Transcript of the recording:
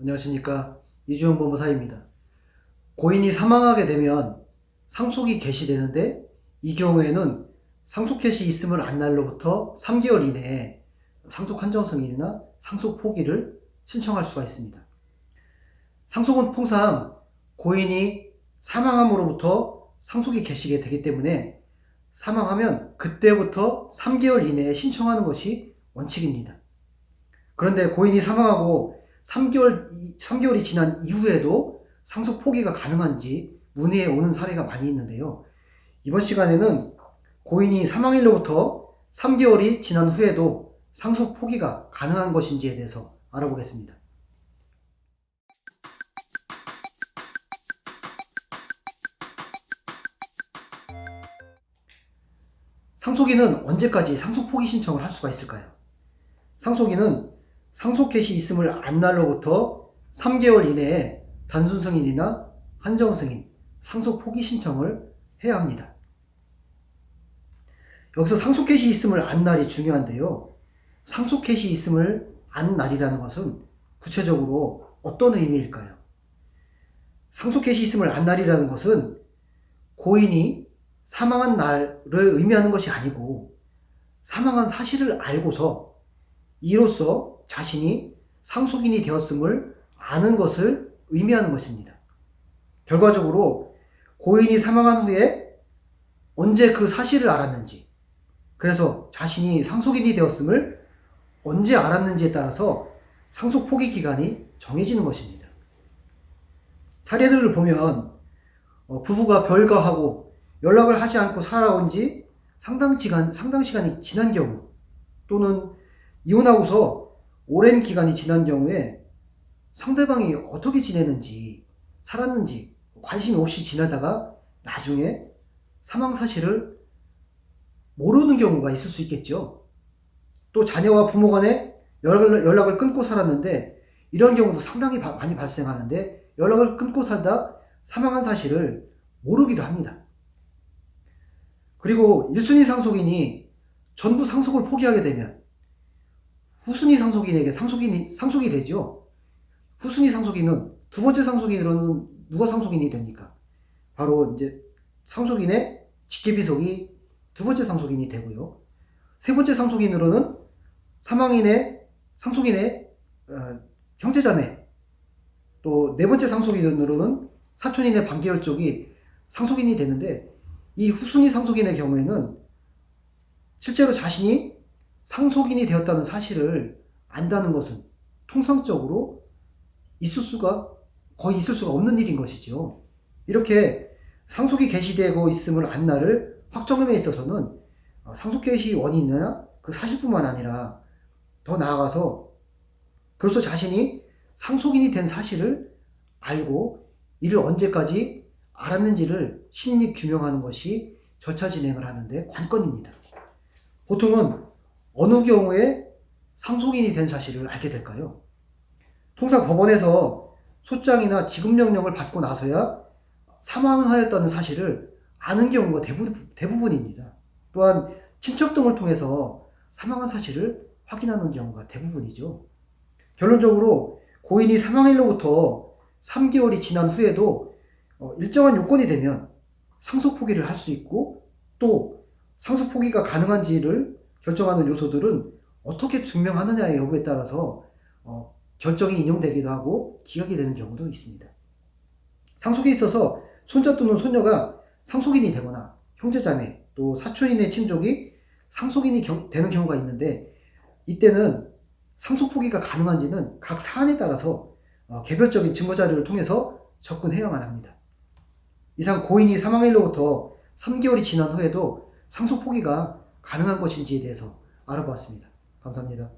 안녕하십니까. 이주영 법무사입니다. 고인이 사망하게 되면 상속이 개시되는데 이 경우에는 상속 개시 있음을 안 날로부터 3개월 이내에 상속 한정 승인이나 상속 포기를 신청할 수가 있습니다. 상속은 통상 고인이 사망함으로부터 상속이 개시게 되기 때문에 사망하면 그때부터 3개월 이내에 신청하는 것이 원칙입니다. 그런데 고인이 사망하고 3개월이 지난 이후에도 상속 포기가 가능한지 문의에 오는 사례가 많이 있는데요. 이번 시간에는 고인이 사망일로부터 3개월이 지난 후에도 상속 포기가 가능한 것인지에 대해서 알아보겠습니다. 상속인은 언제까지 상속 포기 신청을 할 수가 있을까요? 상속인은 상속 개시 있음을 안 날로부터 3개월 이내에 단순 승인이나 한정 승인, 상속 포기 신청을 해야 합니다. 여기서 상속 개시 있음을 안 날이 중요한데요. 상속 개시 있음을 안 날이라는 것은 구체적으로 어떤 의미일까요? 상속 개시 있음을 안 날이라는 것은 고인이 사망한 날을 의미하는 것이 아니고 사망한 사실을 알고서 이로써 자신이 상속인이 되었음을 아는 것을 의미하는 것입니다. 결과적으로 고인이 사망한 후에 언제 그 사실을 알았는지, 그래서 자신이 상속인이 되었음을 언제 알았는지에 따라서 상속 포기 기간이 정해지는 것입니다. 사례들을 보면 부부가 별거하고 연락을 하지 않고 살아온 지 상당 시간이 지난 경우, 또는 이혼하고서 오랜 기간이 지난 경우에 상대방이 어떻게 지내는지, 살았는지 관심이 없이 지나다가 나중에 사망 사실을 모르는 경우가 있을 수 있겠죠. 또 자녀와 부모 간에 연락을 끊고 살았는데 이런 경우도 상당히 많이 발생하는데 연락을 끊고 살다 사망한 사실을 모르기도 합니다. 그리고 1순위 상속인이 전부 상속을 포기하게 되면 후순위 상속인에게 상속이 되죠. 후순위 상속인은 두 번째 상속인으로는 누가 상속인이 됩니까? 바로 이제 상속인의 직계비속이 두 번째 상속인이 되고요. 세 번째 상속인으로는 상속인의 형제자매, 또 네 번째 상속인으로는 사촌인의 반계열 쪽이 상속인이 되는데, 이 후순위 상속인의 경우에는 실제로 자신이 상속인이 되었다는 사실을 안다는 것은 통상적으로 거의 있을 수가 없는 일인 것이죠. 이렇게 상속이 개시되고 있음을 안 날을 확정함에 있어서는 상속 개시 원인이나 그 사실뿐만 아니라 더 나아가서 그래서 자신이 상속인이 된 사실을 알고 이를 언제까지 알았는지를 심리 규명하는 것이 절차 진행을 하는데 관건입니다. 보통은 어느 경우에 상속인이 된 사실을 알게 될까요? 통상 법원에서 소장이나 지급명령을 받고 나서야 사망하였다는 사실을 아는 경우가 대부분입니다. 또한 친척 등을 통해서 사망한 사실을 확인하는 경우가 대부분이죠. 결론적으로 고인이 사망일로부터 3개월이 지난 후에도 일정한 요건이 되면 상속 포기를 할 수 있고, 또 상속 포기가 가능한지를 결정하는 요소들은 어떻게 증명하느냐의 여부에 따라서 결정이 인용되기도 하고 기각이 되는 경우도 있습니다. 상속에 있어서 손자 또는 손녀가 상속인이 되거나 형제자매 또 사촌인의 친족이 상속인이 되는 경우가 있는데, 이때는 상속 포기가 가능한지는 각 사안에 따라서 개별적인 증거자료를 통해서 접근해야만 합니다. 이상 고인이 사망일로부터 3개월이 지난 후에도 상속 포기가 가능한 것인지에 대해서 알아보았습니다. 감사합니다.